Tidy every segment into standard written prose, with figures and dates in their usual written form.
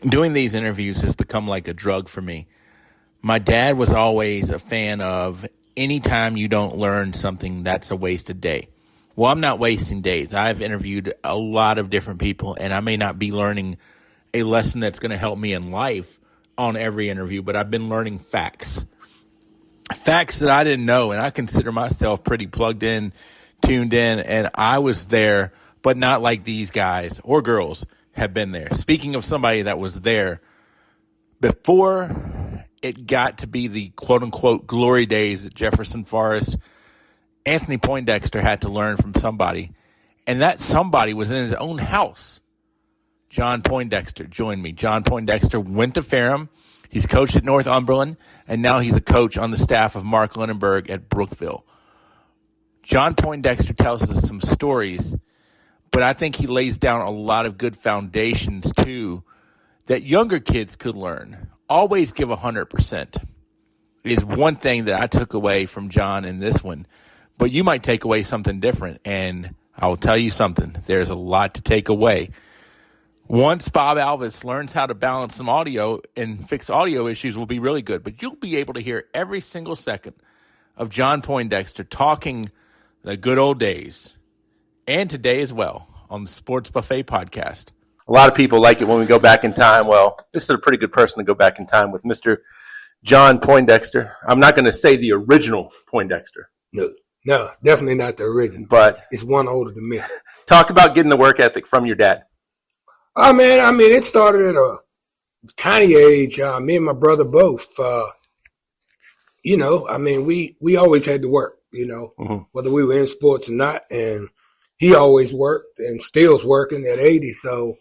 doing these interviews has become like a drug for me. My dad was always a fan of anytime you don't learn something, that's a wasted day. Well, I'm not wasting days. I've interviewed a lot of different people, and I may not be learning a lesson that's going to help me in life on every interview, but I've been learning facts. Facts that I didn't know, and I consider myself pretty plugged in, tuned in, and I was there, but not like these guys or girls have been there. Speaking of somebody that was there before it got to be the quote-unquote glory days at Jefferson Forest, Anthony Poindexter had to learn from somebody, and that somebody was in his own house. John Poindexter joined me. John Poindexter went to Ferrum. He's coached at Northumberland, and now he's a coach on the staff of Mark Lunenburg at Brookville. John Poindexter tells us some stories, but I think he lays down a lot of good foundations, too, that younger kids could learn. Always give 100% is one thing that I took away from John in this one. But you might take away something different, and I will tell you something. There's a lot to take away. Once Bob Alvis learns how to balance some audio and fix audio issues, will be really good. But you'll be able to hear every single second of John Poindexter talking the good old days, and today as well, on the Sports Buffet podcast. A lot of people like it when we go back in time. Well, this is a pretty good person to go back in time with, Mr. John Poindexter. I'm not going to say the original Poindexter. No, definitely not the original. But it's one older than me. Talk about getting the work ethic from your dad. Oh, man, I mean, it started at a tiny age. Me and my brother both, we always had to work, whether we were in sports or not. And he always worked and still's working at 80. So,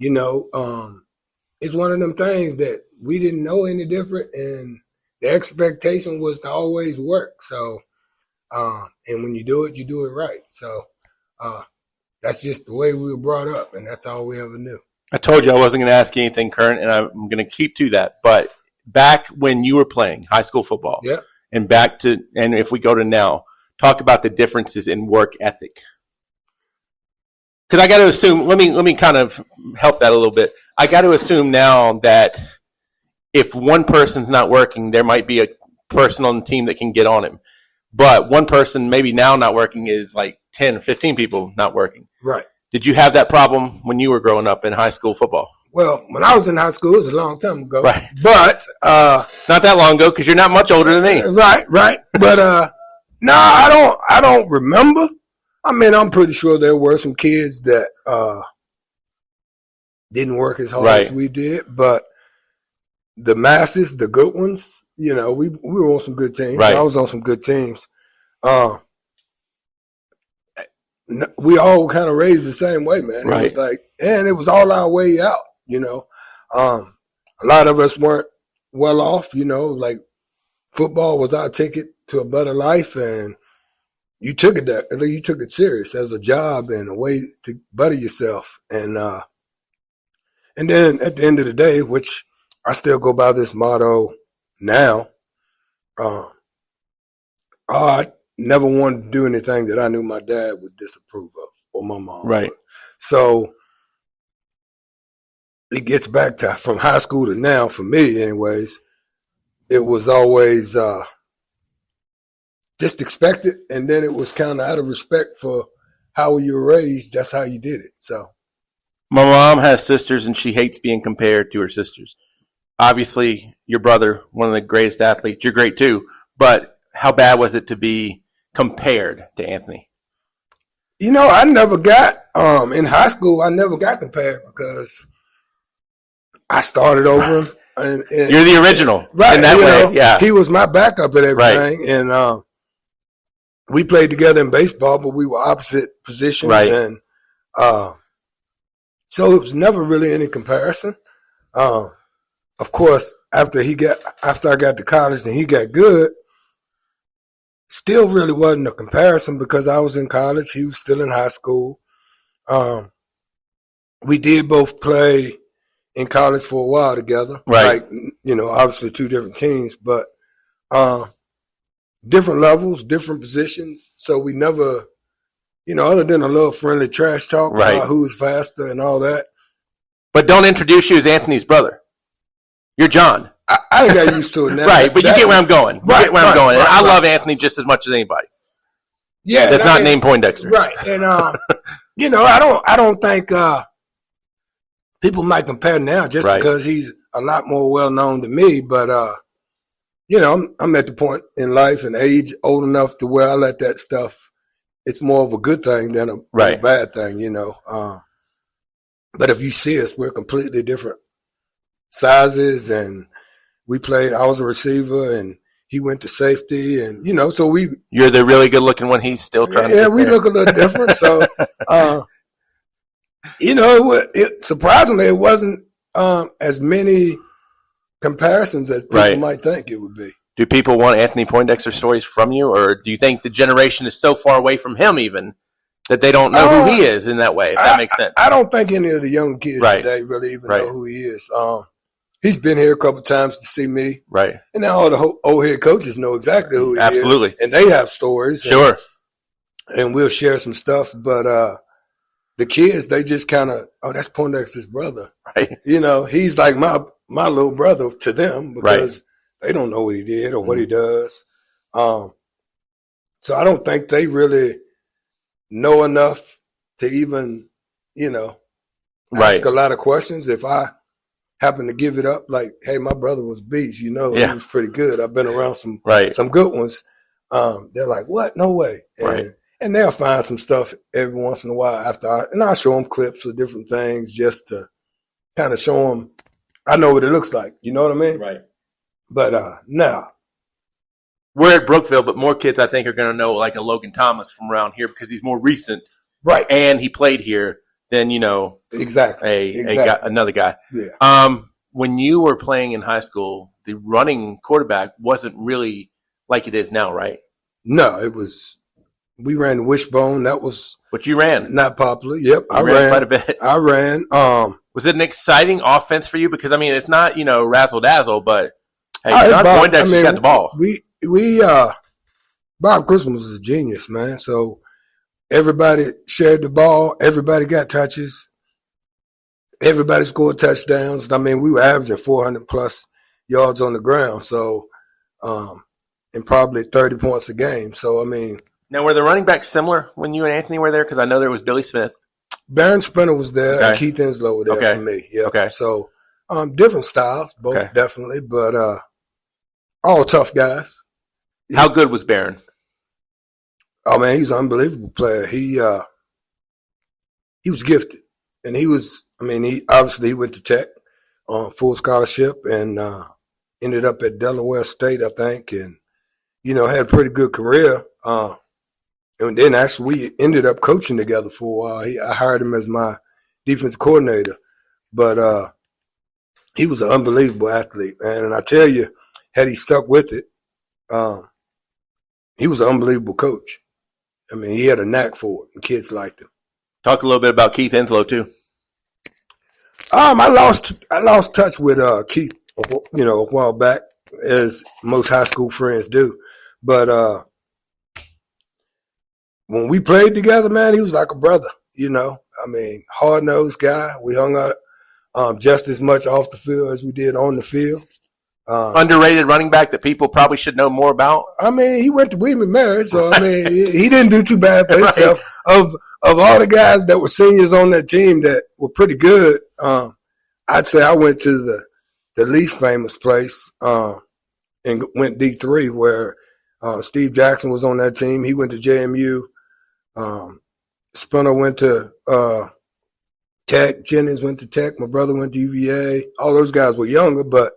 it's one of them things that we didn't know any different. And the expectation was to always work. So, and when you do it right. So, that's just the way we were brought up, and that's all we ever knew. I told you I wasn't going to ask you anything current, and I'm going to keep to that. But back when you were playing high school football, yeah, and if we go to now, talk about the differences in work ethic. Because I got to assume, let me kind of help that a little bit. I got to assume now that if one person's not working, there might be a person on the team that can get on him. But one person maybe now not working is like 10 or 15 people not working. Right. Did you have that problem when you were growing up in high school football? Well, when I was in high school, it was a long time ago. Right. But not that long ago, because you're not much older than me. Right. But no, I don't remember. I mean, I'm pretty sure there were some kids that didn't work as hard as we did. But the masses, the good ones, we were on some good teams. Right. I was on some good teams. We all kind of raised the same way, man. Right. It was like, and it was all our way out, A lot of us weren't well off, like football was our ticket to a better life, and you took it serious as a job and a way to better yourself. And then at the end of the day, which I still go by this motto now, I never wanted to do anything that I knew my dad would disapprove of or my mom. Right. Would. So it gets back to from high school to now, for me anyways, it was always just expected, and then it was kind of out of respect for how you were raised, that's how you did it. So my mom has sisters, and she hates being compared to her sisters. Obviously, your brother, one of the greatest athletes, you're great too, but how bad was it to be compared to Anthony? I never got, in high school, I never got compared because I started over him. And you're the original. Right. In that way, yeah. He was my backup at everything. Right. And we played together in baseball, but we were opposite positions. Right. And so it was never really any comparison. Of course, after I got to college and he got good, still really wasn't a comparison because I was in college. He was still in high school. We did both play in college for a while together. Right. Like, obviously two different teams, but different levels, different positions. So we never, other than a little friendly trash talk about who was faster and all that, But don't introduce you as Anthony's brother. You're John. I got used to it now. Right, but you get where I'm going. You get where I'm going. And I love Anthony just as much as anybody. Yeah. That's not named Poindexter. Right. And, I don't think people might compare now just because he's a lot more well-known than me. But, I'm at the point in life and age old enough to where I let that stuff, it's more of a good thing than a bad thing, But if you see us, we're completely different sizes, and I was a receiver and he went to safety, and so you're the really good looking one. He's still trying to we look a little different. So surprisingly it wasn't as many comparisons as people might think it would be. Do people want Anthony Poindexter stories from you, or do you think the generation is so far away from him even that they don't know who he is in that way, if that makes sense? I don't think any of the young kids today really even know who he is. He's been here a couple of times to see me. Right. And now all the old head coaches know exactly who he is. Absolutely. And they have stories. Sure. And we'll share some stuff. But the kids, they just kind of, that's Poindexter's brother. Right. He's like my little brother to them because they don't know what he did or what he does. So I don't think they really know enough to even, ask a lot of questions. If I happen to give it up, like, hey, my brother was beast, he was pretty good. I've been around some good ones. They're like, what? No way. And they'll find some stuff every once in a while and I'll show them clips of different things just to kind of show them I know what it looks like. You know what I mean? Right. But now we're at Brookville, but more kids I think are going to know like a Logan Thomas from around here because he's more recent, right? And he played here than exactly another guy. Yeah. When you were playing in high school, the running quarterback wasn't really like it is now, right? No, it was. We ran the wishbone. That was what you ran. Not popular. Yep, I ran quite a bit. I ran. Was it an exciting offense for you? Because it's not razzle dazzle, but hey, John Poindexter got the ball. We Bob Christmas was a genius, man. So everybody shared the ball. Everybody got touches. Everybody scored touchdowns. We were averaging 400 plus yards on the ground. So, and probably 30 points a game. So, now, were the running backs similar when you and Anthony were there? Because I know there was Billy Smith. Baron Sprinter was there, and Keith Enslow were there for me. Yeah. Okay. So, different styles, both definitely, but all tough guys. How good was Baron? Oh man, he's an unbelievable player. He was gifted, and he was. He obviously went to Tech on full scholarship, and ended up at Delaware State, I think, and had a pretty good career. And then actually we ended up coaching together for a while. I hired him as my defensive coordinator, but he was an unbelievable athlete, man. And I tell you, had he stuck with it, he was an unbelievable coach. He had a knack for it, and kids liked him. Talk a little bit about Keith Enslow too. I lost touch with Keith, a while back, as most high school friends do, but when we played together, man, he was like a brother, hard-nosed guy. We hung out just as much off the field as we did on the field. Underrated running back that people probably should know more about? He went to William & Mary, so, he didn't do too bad for himself. Of all the guys that were seniors on that team that were pretty good, I'd say I went to the least famous place and went D3 where Steve Jackson was on that team. He went to JMU. Spinner went to Tech. Jennings went to Tech. My brother went to UVA. All those guys were younger, but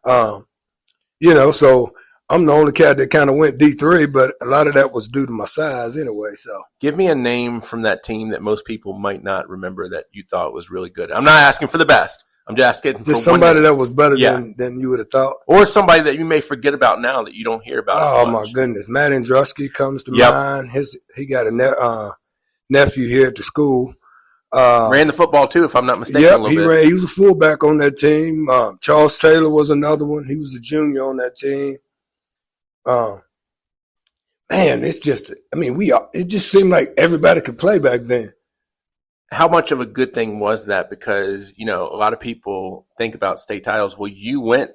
so I'm the only cat that kind of went D3, but a lot of that was due to my size anyway. So give me a name from that team that most people might not remember that you thought was really good. I'm not asking for the best. I'm just asking for somebody that was better than you would have thought. Or somebody that you may forget about now that you don't hear about. Oh, my goodness. Matt Andrusky comes to mind. He got a nephew here at the school. Ran the football too, if I'm not mistaken. Yep, he was a fullback on that team. Charles Taylor was another one. He was a junior on that team. Man, it's just, it just seemed like everybody could play back then. How much of a good thing was that? Because, a lot of people think about state titles. Well, you went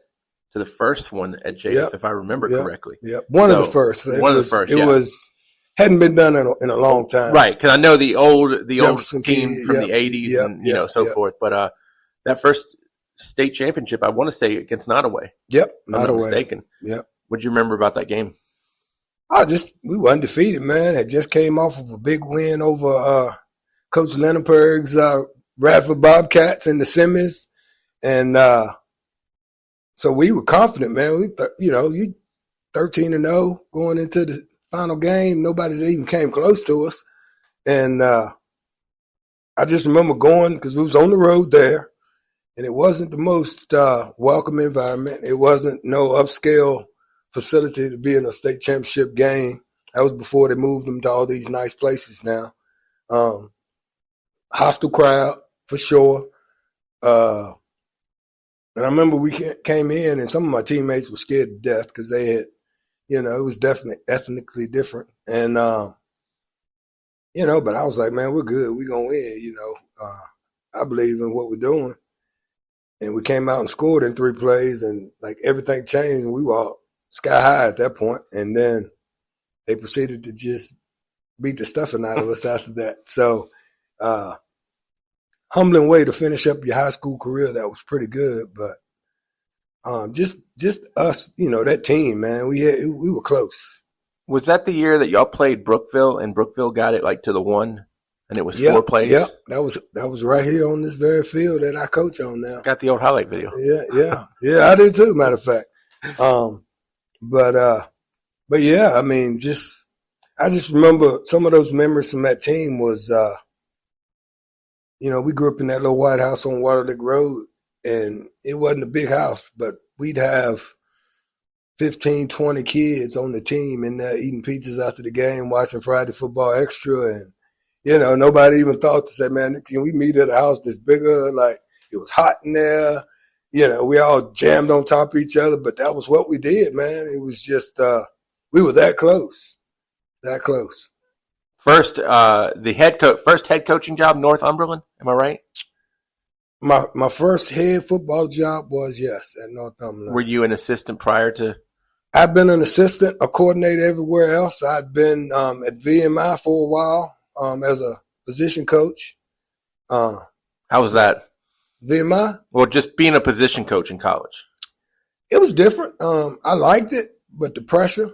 to the first one at JF, if I remember correctly. Yeah, one of the first. One of the first, It was hadn't been done in a long time. Right, because I know the old Jefferson team from the 80s and so forth. But that first state championship, I want to say against Nottoway. Yep, if I'm not mistaken. Yep. What do you remember about that game? We were undefeated, man. Had just came off of a big win over Coach Lenneberg's Radford Bobcats in the semis, and so we were confident, man. You 13-0 going into the final game. Nobody's even came close to us, and I just remember going because we was on the road there, and it wasn't the most welcome environment. It wasn't no upscale facility to be in a state championship game. That was before they moved them to all these nice places now. Hostile crowd for sure. And I remember we came in and some of my teammates were scared to death because they had, it was definitely ethnically different. And, but I was like, man, we're good. We're going to win, I believe in what we're doing. And we came out and scored in 3 plays and like everything changed and we were all sky high at that point. And then they proceeded to just beat the stuffing out of us after that. So, humbling way to finish up your high school career. That was pretty good, but just us, that team, man. We were close. Was that the year that y'all played Brookville and Brookville got it like to the 1 and it was 4 plays? Yeah, that was right here on this very field that I coach on now. Got the old highlight video. Yeah, I did too. Matter of fact, but yeah, I mean, I just remember some of those memories from that team was. We grew up in that little white house on Water Lake Road, and it wasn't a big house, but we'd have 15, 20 kids on the team in there eating pizzas after the game, watching Friday Football Extra, and, nobody even thought to say, man, can we meet at a house that's bigger? Like, it was hot in there. We all jammed on top of each other, but that was what we did, man. It was just we were that close. First, first head coaching job, Northumberland. Am I right? My first head football job was, yes, at Northumberland. Were you an assistant prior to? I've been an assistant, a coordinator everywhere else. I'd been at VMI for a while as a position coach. How was that? VMI? Well, just being a position coach in college. It was different. I liked it, but the pressure,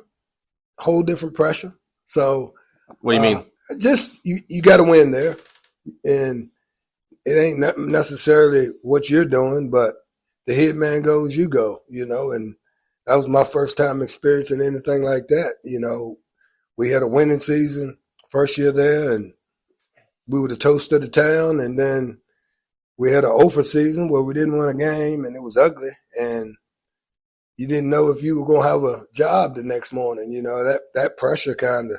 whole different pressure. So. What do you mean? Just you got to win there, and it ain't necessarily what you're doing, but the head man goes, you go, and that was my first time experiencing anything like that. We had a winning season first year there, and we were the toast of the town, and then we had an over season where we didn't win a game, and it was ugly, and you didn't know if you were going to have a job the next morning. That pressure kind of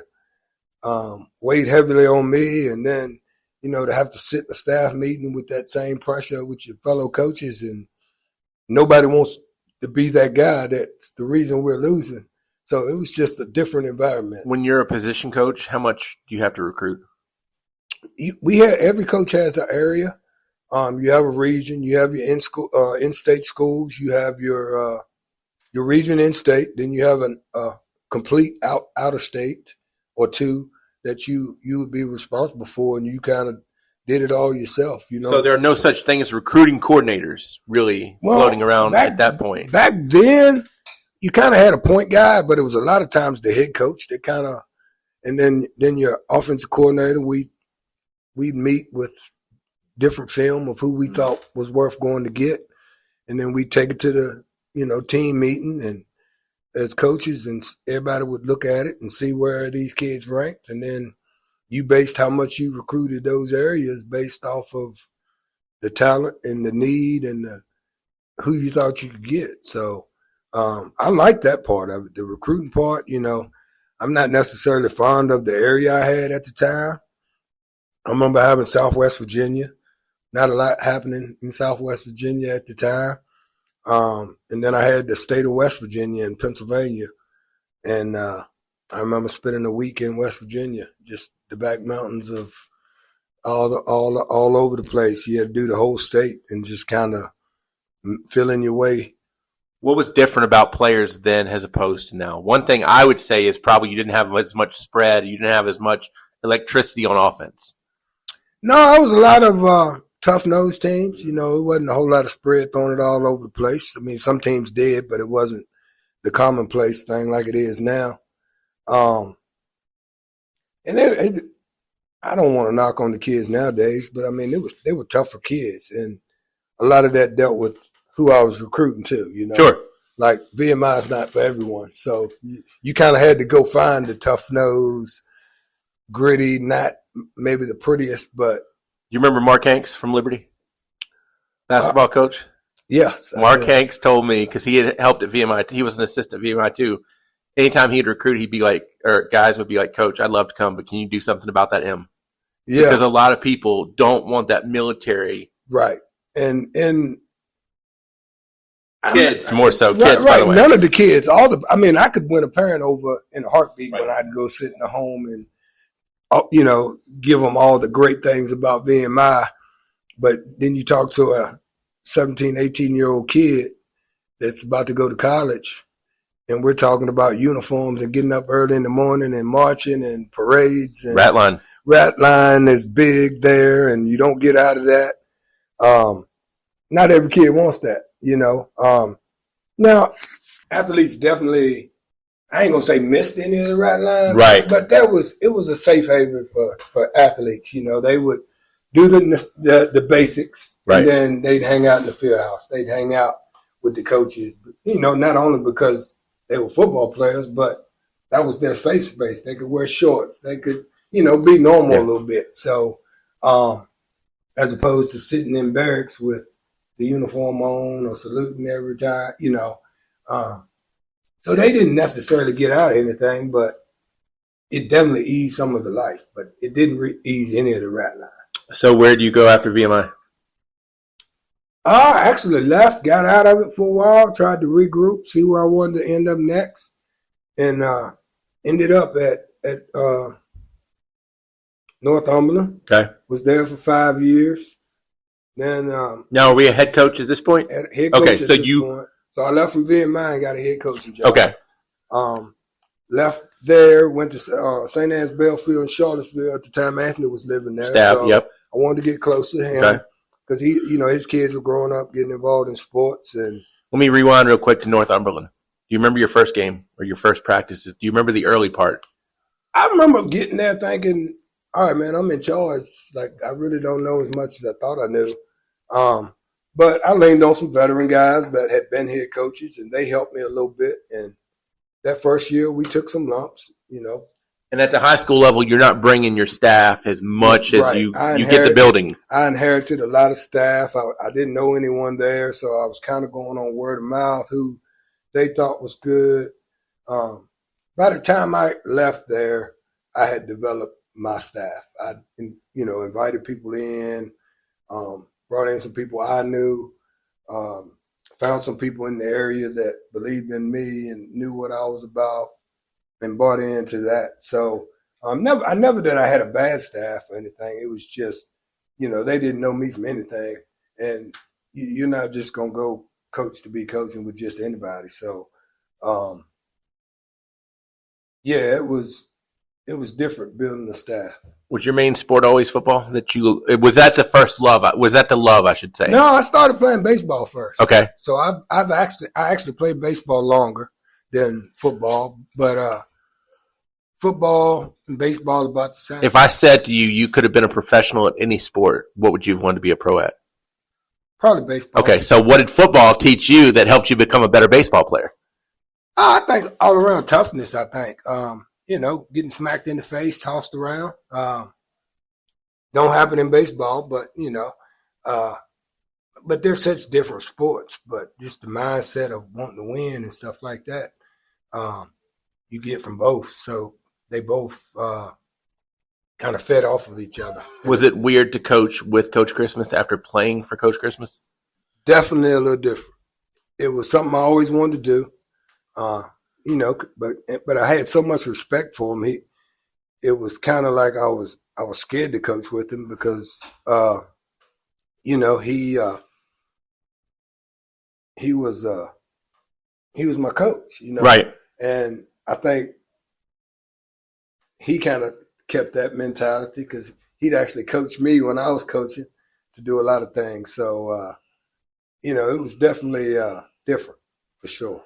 weighed heavily on me, and then to have to sit in a staff meeting with that same pressure with your fellow coaches, and nobody wants to be that guy that's the reason we're losing. So it was just a different environment. When you're a position coach, how much do you have to recruit? Every coach has an area. You have a region, you have your in-state schools, you have your region in-state, then you have a complete out of state or 2 that you would be responsible for, and you kind of did it all yourself, So there are no such thing as recruiting coordinators really floating around at that point. Back then, you kind of had a point guy, but it was a lot of times the head coach that kind of, and then your offensive coordinator, we'd meet with different film of who we thought was worth going to get, and then we'd take it to the, team meeting, and as coaches, and everybody would look at it and see where these kids ranked, and then you based how much you recruited those areas based off of the talent and the need and who you thought you could get. So I like that part of it, the recruiting part. I'm not necessarily fond of the area I had at the time. I remember having Southwest Virginia, not a lot happening in Southwest Virginia at the time. And then I had the state of West Virginia and Pennsylvania. And I remember spending a week in West Virginia, just the back mountains of all over the place. You had to do the whole state and just kind of fill in your way. What was different about players then as opposed to now? One thing I would say is probably you didn't have as much spread. You didn't have as much electricity on offense. No, it was a lot of tough-nosed teams. You know, it wasn't a whole lot of spread throwing it all over the place. I mean, some teams did, but it wasn't the commonplace thing like it is now. And I don't want to knock on the kids nowadays, but I mean, they were tougher kids, and a lot of that dealt with who I was recruiting too. You know, Sure. Like VMI is not for everyone, so you kind of had to go find the tough nose, gritty, not maybe the prettiest, but. You remember Mark Hanks from Liberty, basketball coach? Yes, Mark Hanks told me because he had helped at VMI. He was an assistant at VMI too. Anytime he'd recruit, he'd be like, or guys would be like, "Coach, I'd love to come, but can you do something about that M?" Yeah, because a lot of people don't want that military. Right, and kids more so. Right, Kids, by the way. None of the kids. I mean, I could win a parent over in a heartbeat when I'd go sit in the home and give them all the great things about VMI. But then you talk to a 17, 18-year-old kid that's about to go to college, and we're talking about uniforms and getting up early in the morning and marching and parades. And Rat line is big there, and you don't get out of that. Not every kid wants that, you know. Now, athletes definitely, I ain't going to say missed any of the rat line. Right. But it was a safe haven for athletes. You know, they would do the basics, right, and then they'd hang out in the field house. They'd hang out with the coaches, you know, not only because they were football players, but that was their safe space. They could wear shorts. They could, you know, be normal a little bit. So, as opposed to sitting in barracks with the uniform on or saluting every time, you know. So they didn't necessarily get out of anything, but it definitely eased some of the life. But it didn't ease any of the rat line. So where do you go after VMI? I actually left, got out of it for a while, tried to regroup, see where I wanted to end up next, and ended up at Northumberland. Okay. Was there for 5 years. Then now are we a head coach at this point? Head coach okay, at so this you point. So I left from VMI and got a head coaching job. Okay. Left there, went to St. Anne's Belfield in Charlottesville at the time Anthony was living there. Staff, so yep. I wanted to get closer to him because he, you know, his kids were growing up, getting involved in sports. And let me rewind real quick to Northumberland. Do you remember your first game or your first practices? Do you remember the early part? I remember getting there thinking, all right, man, I'm in charge. Like, I really don't know as much as I thought I knew. But I leaned on some veteran guys that had been head coaches, and they helped me a little bit. And that first year, we took some lumps, you know. And at the high school level, you're not bringing your staff as much as you get the building. I inherited a lot of staff. I didn't know anyone there, so I was kind of going on word of mouth who they thought was good. By the time I left there, I had developed my staff. I, you know, invited people in, brought in some people I knew, found some people in the area that believed in me and knew what I was about, and bought into that. So I never that I had a bad staff or anything. It was just, you know, they didn't know me from anything, and you're not just gonna go coach to be coaching with just anybody. So, yeah, it was different building the staff. Was your main sport always football? Was that the first love? Was that the love, I should say? No, I started playing baseball first. Okay. So I actually played baseball longer than football, but football and baseball are about the same. If I said to you, you could have been a professional at any sport, what would you have wanted to be a pro at? Probably baseball. Okay, so what did football teach you that helped you become a better baseball player? I think all around toughness. I think. You know, getting smacked in the face, tossed around. Don't happen in baseball, but, you know, but they're such different sports. But just the mindset of wanting to win and stuff like that, you get from both. So they both kind of fed off of each other. Was it weird to coach with Coach Christmas after playing for Coach Christmas? Definitely a little different. It was something I always wanted to do. You know, but I had so much respect for him. It was kind of like I I was scared to coach with him because, he was my coach, Right. and I think he kind of kept that mentality because he'd actually coach me when I was coaching to do a lot of things. So, it was definitely different for sure.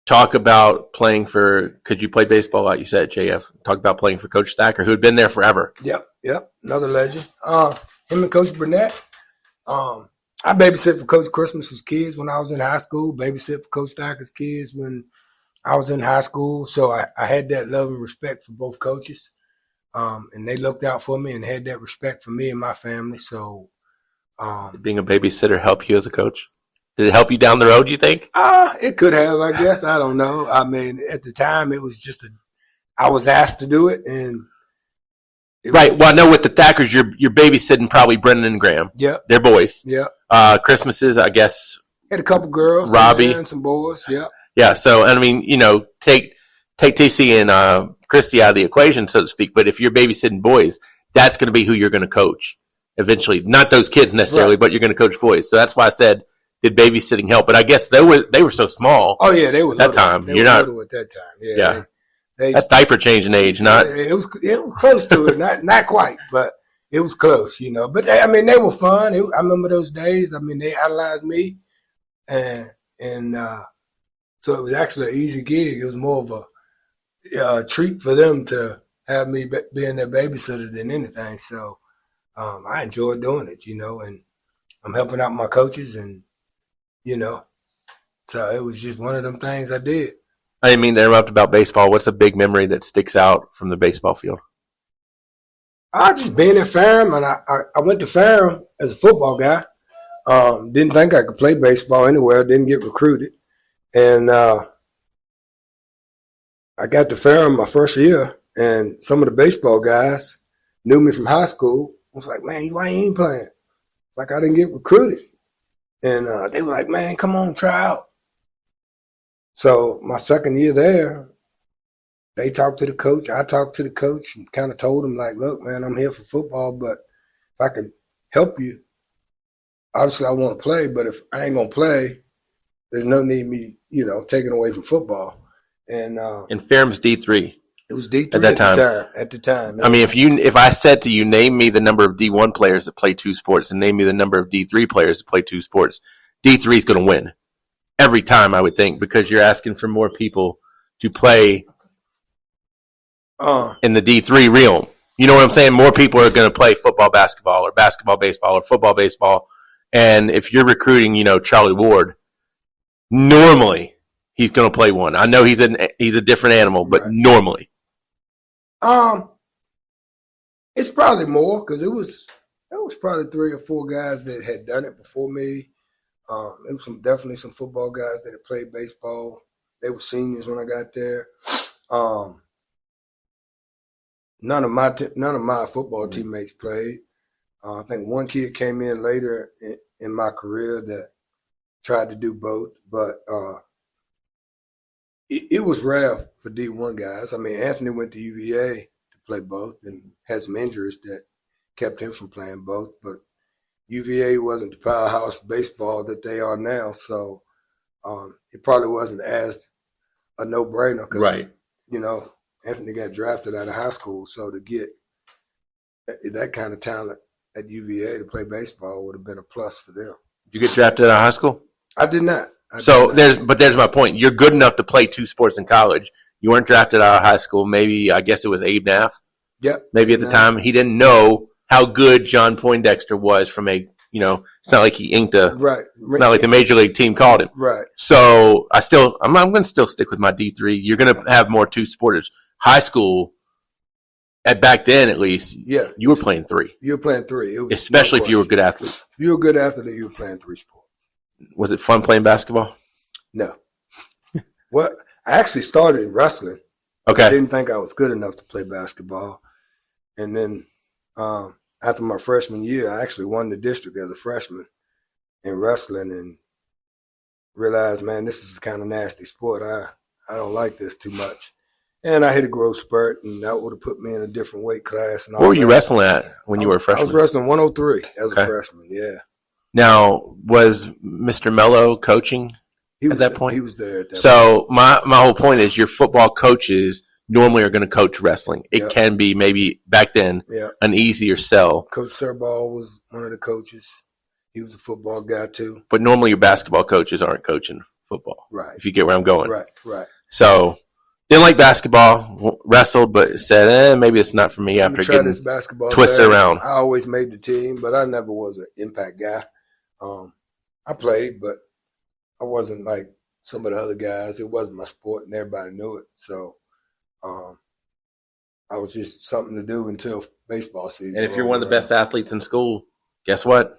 Talk about playing for, could you play baseball like you said, JF? Talk about playing for Coach Thacker, who had been there forever. Yep. Another legend. Him and Coach Burnett. I babysit for Coach Christmas's kids when I was in high school, babysit for Coach Thacker's kids when I was in high school. So I had that love and respect for both coaches. And they looked out for me and had that respect for me and my family. So, Did being a babysitter help you as a coach? Did it help you down the road, you think? It could have, I guess. I don't know. I mean, at the time, it was just I was asked to do it, and right. Well, I know with the Thackers, you're babysitting probably Brendan and Graham. Yeah, they're boys. Yeah. Christmases, I guess. Had a couple girls, Robbie, and some boys. Yeah. Yeah. So, I mean, take TC and Christy out of the equation, so to speak. But if you're babysitting boys, that's going to be who you're going to coach eventually. Not those kids necessarily, but you're going to coach boys. So that's why I said, did babysitting help? But I guess they were so small. Oh yeah, they were that little. time. They You're were not little at that time. Yeah. That's diaper changing age, not. It was close to it, not quite, but it was close, But I mean, they were fun. I remember those days. I mean, they idolized me, and so it was actually an easy gig. It was more of a treat for them to have me being their babysitter than anything. So I enjoyed doing it, and I'm helping out my coaches, and so it was just one of them things I did. I didn't mean to interrupt about baseball. What's a big memory that sticks out from the baseball field? I just been at Ferrum, and I went to Ferrum as a football guy. Didn't think I could play baseball anywhere. Didn't get recruited, and I got to Ferrum my first year, and some of the baseball guys knew me from high school. I was like, man, why you ain't playing? Like I didn't get recruited, and they were like, man, come on, try out. So my second year there, they talked to the coach. I talked to the coach and kind of told him, like, look, man, I'm here for football, but if I can help you, obviously I want to play, but if I ain't going to play, there's no need me, taking away from football. And Ferrum's D3. It was D3 at that time. At the time. I mean, if I said to you, name me the number of D1 players that play two sports and name me the number of D3 players that play two sports, D3 is going to win. Every time, I would think, because you're asking for more people to play in the D3 realm. You know what I'm saying? More people are going to play football, basketball, or basketball, baseball, or football, baseball. And if you're recruiting, Charlie Ward, normally he's going to play one. I know he's a different animal, but normally. It's probably more because there was probably 3 or 4 guys that had done it before me. There was definitely some football guys that had played baseball. They were seniors when I got there. None of my football teammates played. I think one kid came in later in my career that tried to do both, but it was rare for D1 guys. I mean, Anthony went to UVA to play both and had some injuries that kept him from playing both, but UVA wasn't the powerhouse baseball that they are now, so it probably wasn't as a no-brainer. Right. Anthony got drafted out of high school, so to get that kind of talent at UVA to play baseball would have been a plus for them. Did you get drafted out of high school? I did not. There's my point. You're good enough to play two sports in college. You weren't drafted out of high school. Maybe, I guess it was Abe Naff. Yep. Maybe at the time he didn't know how good John Poindexter was from it's not like he inked a, right. It's not like the major league team called him. Right. So I'm going to still stick with my D3. You're going to have more two sporters. High school, back then at least, yeah, you were playing 3. You were playing 3. Especially if you were a good athlete. If you were a good athlete, you were playing 3 sports. Was it fun playing basketball? No. Well, I actually started in wrestling. Okay. I didn't think I was good enough to play basketball. And then after my freshman year, I actually won the district as a freshman in wrestling and realized, man, this is kind of nasty sport. I don't like this too much. And I hit a growth spurt, and that would have put me in a different weight class. And all What were you that. wrestling at when you were a I freshman? was wrestling 103 as Okay. a freshman, yeah. Now, was Mr. Mello coaching at that point? He was there at that point. So my whole point is your football coaches normally are going to coach wrestling. It Yep. can be maybe back then Yeah. an easier sell, Coach Serball was one of the coaches. He was a football guy, too. but normally your basketball coaches aren't coaching football, Right, if you get where I'm going. right. So didn't like basketball, wrestled, but said, maybe it's not for me Let after me try getting this basketball twisted thing. around. I always made the team, but I never was an impact guy. I played, but I wasn't like some of the other guys. It wasn't my sport, and everybody knew it. So I was just something to do until baseball season. And if you're rolled one of the around. best athletes in school, guess what?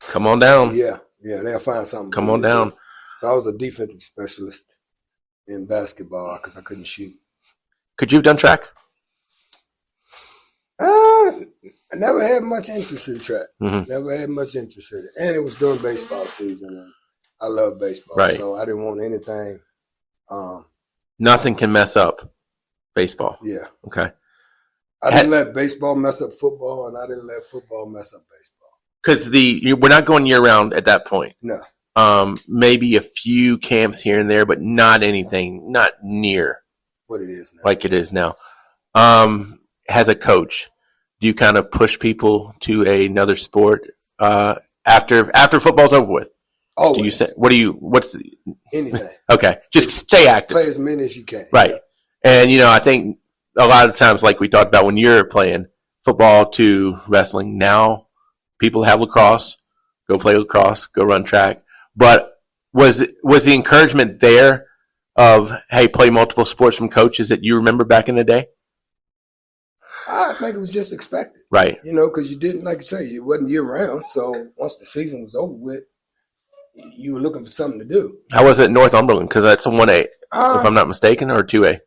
Come on down. Yeah, they'll find something. Come for on me to down. do. So I was a defensive specialist in basketball because I couldn't shoot. Could you have done track? I never had much interest in track. Mhm. Never had much interest in it. And it was during baseball season, and I love baseball. Right. So I didn't want anything. Nothing can mess up baseball. Yeah. Okay. I didn't let baseball mess up football, and I didn't let football mess up baseball. Because we're not going year round at that point. No. Maybe a few camps here and there, but not anything, not near What it is now. like it is now. As a coach, do you kind of push people to another sport after football's over with? Always. Do you say what's Anything. okay? Just stay active, Play as many as you can. right? And I think a lot of times, like we talked about when you're playing football to wrestling, now people have lacrosse, go play lacrosse, go run track. But was the encouragement there of, hey, play multiple sports from coaches that you remember back in the day? I think it was just expected. Right. Because you didn't, like I say, it wasn't year round. So once the season was over with, you were looking for something to do. How was it at Northumberland? Because that's a 1A, if I'm not mistaken, or 2A.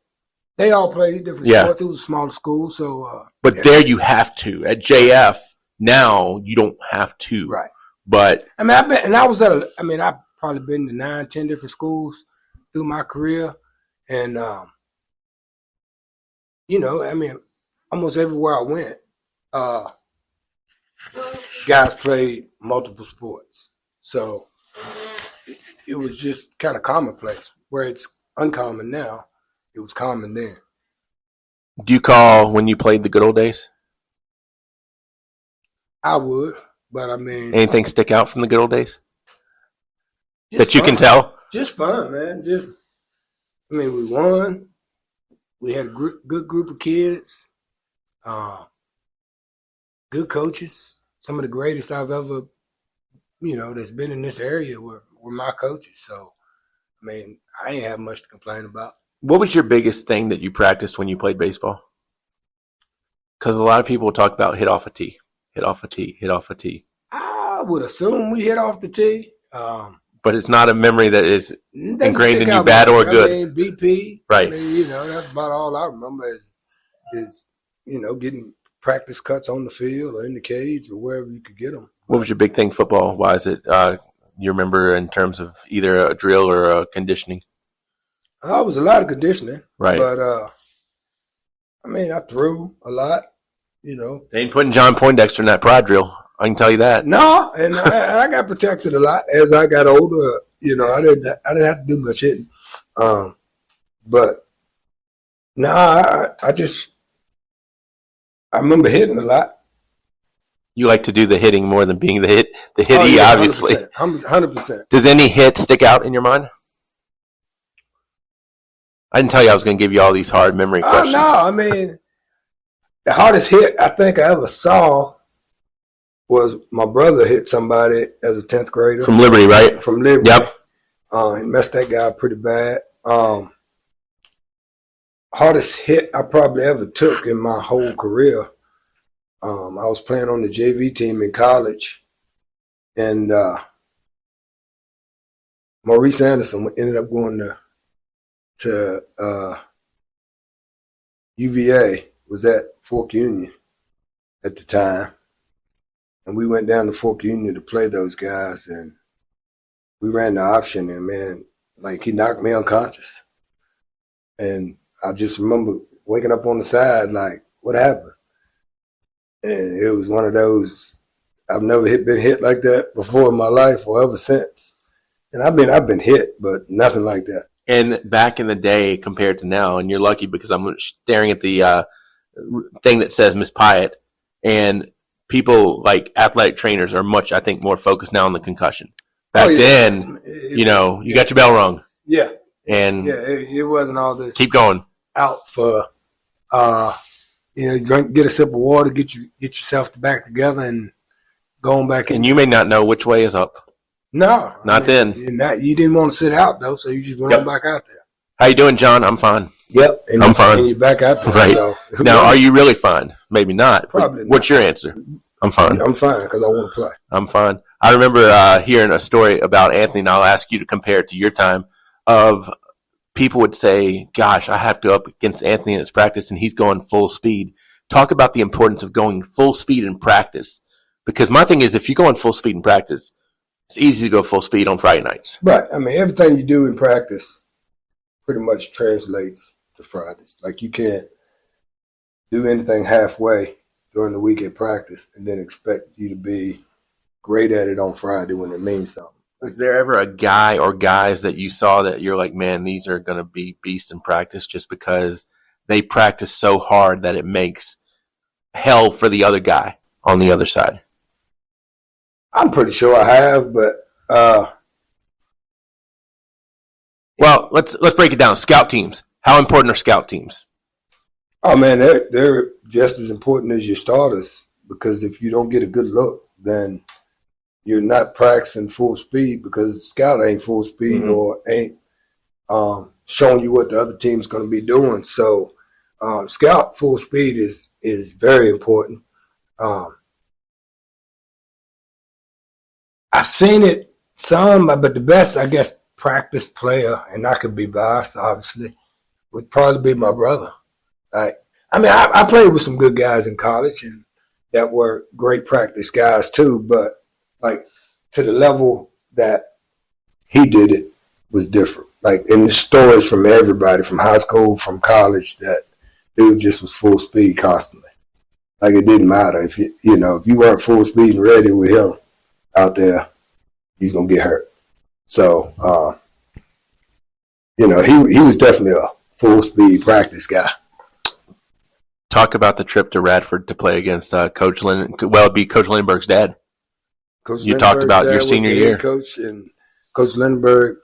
They all played different sports. It was a smaller school, so. But there you have to. At JF, now you don't have to. Right. But I've probably been to 9, 10 different schools through my career. And, almost everywhere I went, guys played multiple sports. So it was just kind of commonplace. Where it's uncommon now, it was common then. do you call when you played the good old days? I would, but Anything stick out from the good old days just that you fun. can tell? Just fun, man. We won. We had a good group of kids, good coaches. Some of the greatest I've ever, that's been in this area were my coaches. So, I ain't have much to complain about. What was your biggest thing that you practiced when you played baseball? Because a lot of people talk about hit off a tee, hit off a tee, hit off a tee. I would assume we hit off the tee. But it's not a memory that is They ingrained in stick you, out bad much. or good. BP. Right. That's about all I remember is getting practice cuts on the field or in the cage or wherever you could get them. What was your big thing football-wise that you remember in terms of either a drill or a conditioning? It was a lot of conditioning. Right. But, I threw a lot, They ain't putting John Poindexter in that prod drill. I can tell you that. No, and I got protected a lot as I got older. I didn't have to do much hitting. But I remember hitting a lot. You like to do the hitting more than being the hittee, obviously. 100%. Does any hit stick out in your mind? I didn't tell you I was going to give you all these hard memory questions. No, the hardest hit I think I ever saw was my brother hit somebody as a 10th grader. From Liberty, right? From Liberty. Yep. He messed that guy pretty bad. Hardest hit I probably ever took in my whole career. I was playing on the JV team in college, and Maurice Anderson ended up going to UVA, was at Fork Union at the time. And we went down to Fork Union to play those guys, and we ran the option, and he knocked me unconscious. And I just remember waking up on the side like, what happened? And it was one of those, I've never been hit like that before in my life or ever since. And I've been hit, but nothing like that. And back in the day compared to now, and you're lucky because I'm staring at the thing that says Miss Pyatt, and people like athletic trainers are much, I think, more focused now on the concussion. Back then, you got your bell rung. Yeah. And it wasn't all this. Keep going. Out for, get a sip of water, get yourself back together, and going back in. And you may not know which way is up. No, not then. You didn't want to sit out though, so you just went on back out there. How you doing, John? I'm fine. Yep, I'm fine. And you're back out there. Right. So, now, are you really fine? Maybe not. Probably. What's your answer? I'm fine. I'm fine because I want to play. I'm fine. I remember hearing a story about Anthony, and I'll ask you to compare it to your time. Of people would say, "Gosh, I have to go up against Anthony in his practice, and he's going full speed." Talk about the importance of going full speed in practice, because my thing is, if you go in full speed in practice, it's easy to go full speed on Friday nights. Right. I mean, everything you do in practice pretty much translates to Fridays. Like, you can't do anything halfway during the week at practice and then expect you to be great at it on Friday when it means something. Was there ever a guy or guys that you saw that you're like, man, these are going to be beasts in practice just because they practice so hard that it makes hell for the other guy on the other side? I'm pretty sure I have, but well, let's break it down. Scout teams. How important are scout teams? Oh man, they're just as important as your starters, because if you don't get a good look, then you're not practicing full speed, because scout ain't full speed or ain't showing you what the other team's going to be doing. So scout full speed is very important. I've seen it some, but the best, I guess, practice player, and I could be biased, obviously, would probably be my brother. I played with some good guys in college, and that were great practice guys too, but like to the level that he did it was different. Like, in the stories from everybody, from high school, from college, that dude just was full speed constantly. Like, it didn't matter if you weren't full speed and ready with him out there, he's gonna get hurt. So, he was definitely a full speed practice guy. Talk about the trip to Radford to play against Coach Lynn. Well, it'd be Coach Lindbergh's dad. You talked about your senior year. Coach, and Coach Lindbergh,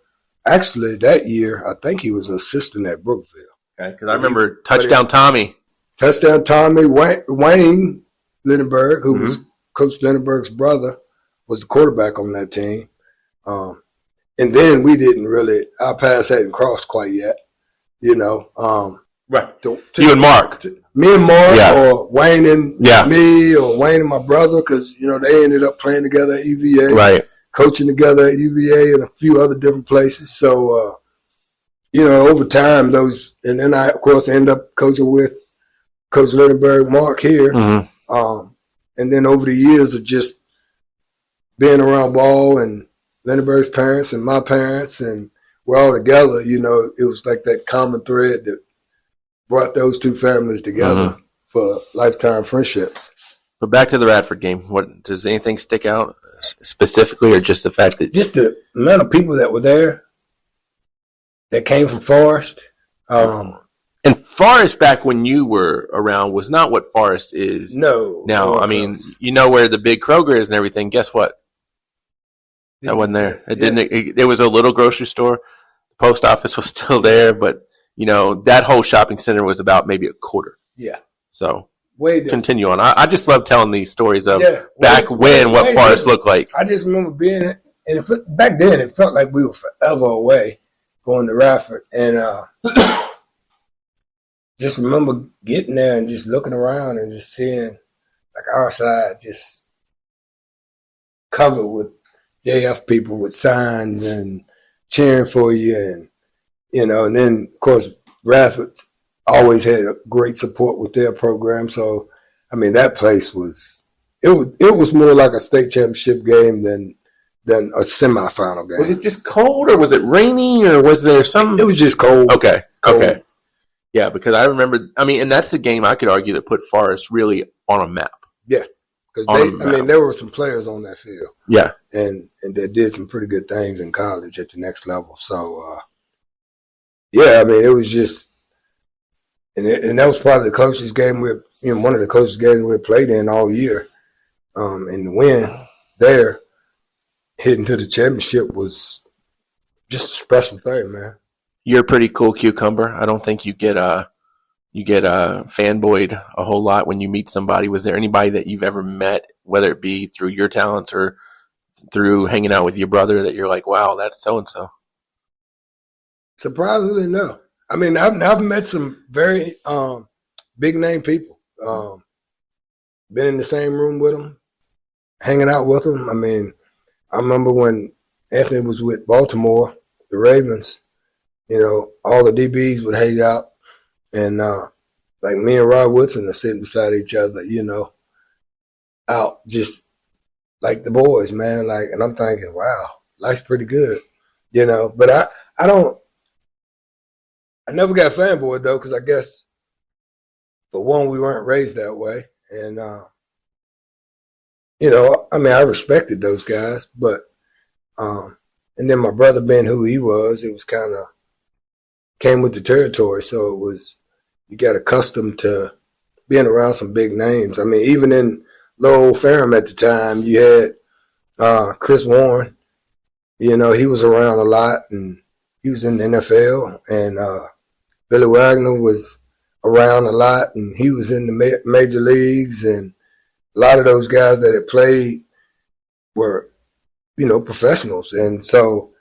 actually that year, I think he was assistant at Brookville. Okay, because I remember Touchdown Tommy, Wayne Lindbergh, who was Coach Lindbergh's brother, was the quarterback on that team. And then we didn't really, our paths hadn't crossed quite yet, Right. You and Mark. Me and Mark, or Wayne and me, or Wayne and my brother, because, they ended up playing together at UVA. Right. Coaching together at UVA and a few other different places. So, over time, and then I, of course, end up coaching with Coach Lindbergh, Mark here. And then over the years of just being around ball and Lindbergh's parents and my parents, and we're all together, it was like that common thread that brought those two families together for lifetime friendships. But back to the Radford game. What does anything stick out specifically, or just the fact that just the amount of people that were there that came from Forest? And Forest, back when you were around, was not what Forest is now. I mean, where the big Kroger is and everything. Guess what? That wasn't there. It didn't. It was a little grocery store. The post office was still there, but that whole shopping center was about maybe a quarter. Yeah. So continue on. I just love telling these stories of what Forest looked like. I just remember being, and back then it felt like we were forever away going to Radford, and just remember getting there and just looking around and just seeing like our side just covered with JF people with signs and cheering for you, and and then of course Radford always had a great support with their program. So I mean, that place was more like a state championship game than a semifinal game. Was it just cold, or was it rainy, or was there some? It was just cold. Okay. Yeah, because I remember, and that's the game I could argue that put Forest really on a map. Yeah, because there were some players on that field. Yeah. And they did some pretty good things in college at the next level. So, it was just, and that was probably the closest game one of the closest games we played in all year. And the win there, hitting to the championship was just a special thing, man. You're a pretty cool cucumber. I don't think you get fanboyed a whole lot when you meet somebody. Was there anybody that you've ever met, whether it be through your talents or through hanging out with your brother, that you're like, wow, that's so and so? Surprisingly, no. I've met some very big name people. Been in the same room with them, hanging out with them. I remember when Anthony was with Baltimore, the Ravens. All the DBs would hang out, and like me and Rod Woodson are sitting beside each other, out just like the boys, man. Like, and I'm thinking, wow, life's pretty good, But I never got fanboyed though, because I guess for one, we weren't raised that way, and I respected those guys, but and then my brother being who he was, it was kind of came with the territory. So it was, you got accustomed to being around some big names. Even in Low Ferrum at the time, you had Chris Warren. He was around a lot, and he was in the NFL. And Billy Wagner was around a lot, and he was in the major leagues. And a lot of those guys that had played were, professionals. And so,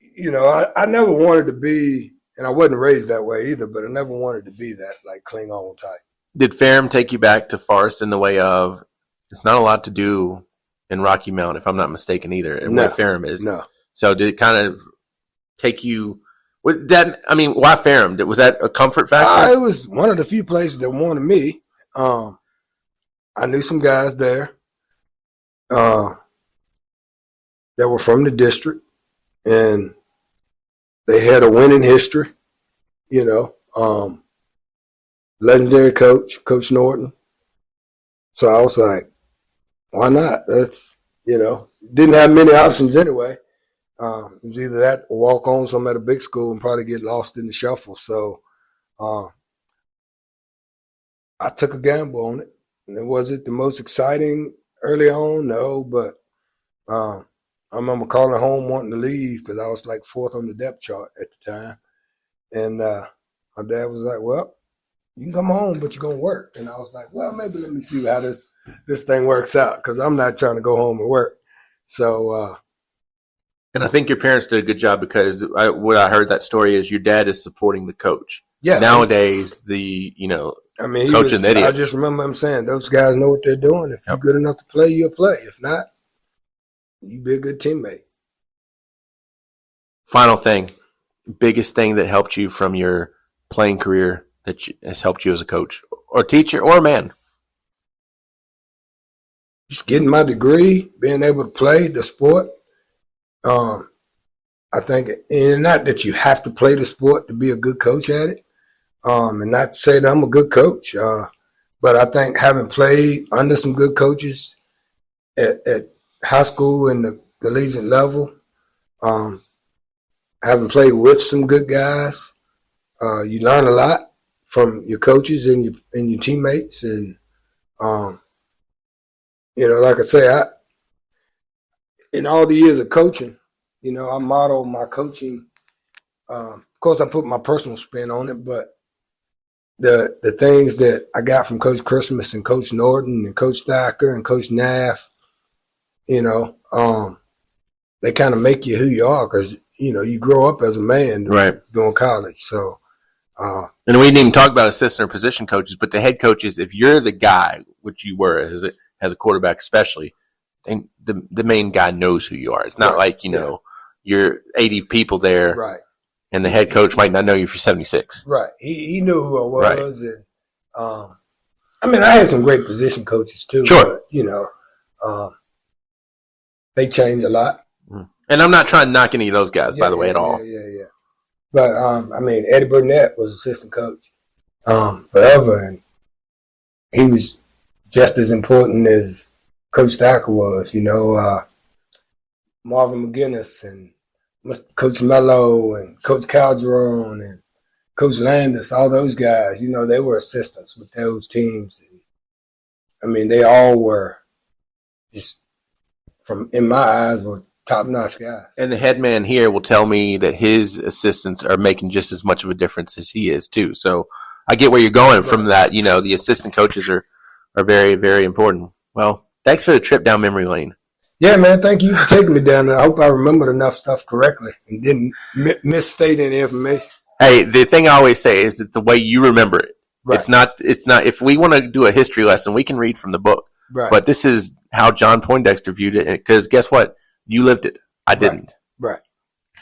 I never wanted to be, and I wasn't raised that way either, but I never wanted to be that, like, cling on type. Did Ferrum take you back to Forest in the way of, it's not a lot to do in Rocky Mount, if I'm not mistaken either, and where Ferrum is? No. So did it kind of take you, why Ferrum? Was that a comfort factor? It was one of the few places that wanted me. I knew some guys there that were from the district, and they had a winning history, legendary coach, Coach Norton. So I was like, why not? That's, didn't have many options anyway. It was either that or walk on some at a big school and probably get lost in the shuffle. So I took a gamble on it. And was it the most exciting early on? No, but I remember calling home wanting to leave because I was like fourth on the depth chart at the time. And my dad was like, well, you can come home, but you're going to work. And I was like, well, maybe let me see how this thing works out, because I'm not trying to go home and work. So. And I think your parents did a good job, because what I heard that story is your dad is supporting the coach. Yeah. Nowadays, coach is an idiot. I just remember him saying, those guys know what they're doing. If you're good enough to play, you'll play. If not, you be a good teammate. Final thing, biggest thing that helped you from your playing career that has helped you as a coach or teacher or man? Just getting my degree, being able to play the sport. I think, and not that you have to play the sport to be a good coach at it, and not to say that I'm a good coach, but I think having played under some good coaches at high school and the collegiate level, having played with some good guys, you learn a lot from your coaches and your teammates. And, like I say, in all the years of coaching, I model my coaching. Of course, I put my personal spin on it, but the things that I got from Coach Christmas and Coach Norton and Coach Thacker and Coach Naff, they kind of make you who you are, because, you grow up as a man during college. So, and we didn't even talk about assistant or position coaches, but the head coaches, if you're the guy, which you were as a quarterback especially, and the main guy knows who you are. It's not like, you're 80 people there. Right. And the head coach might not know you if you're 76. Right. He knew who I was. Right. And, I had some great position coaches too. Sure. But, they change a lot. And I'm not trying to knock any of those guys, by the way, at all. Yeah. But Eddie Burnett was assistant coach forever, and he was just as important as Coach Thacker was. Marvin McGinnis and Coach Mello and Coach Calderon and Coach Landis, all those guys. They were assistants with those teams. And, they all were just, in my eyes, were top-notch guys. And the head man here will tell me that his assistants are making just as much of a difference as he is, too. So I get where you're going from that. The assistant coaches are very, very important. Well, thanks for the trip down memory lane. Yeah, man, thank you for taking me down there. I hope I remembered enough stuff correctly and didn't misstate any information. Hey, the thing I always say is it's the way you remember it. Right. It's not, if we want to do a history lesson, we can read from the book. Right. But this is how John Poindexter viewed it, because guess what? You lived it. I didn't. Right.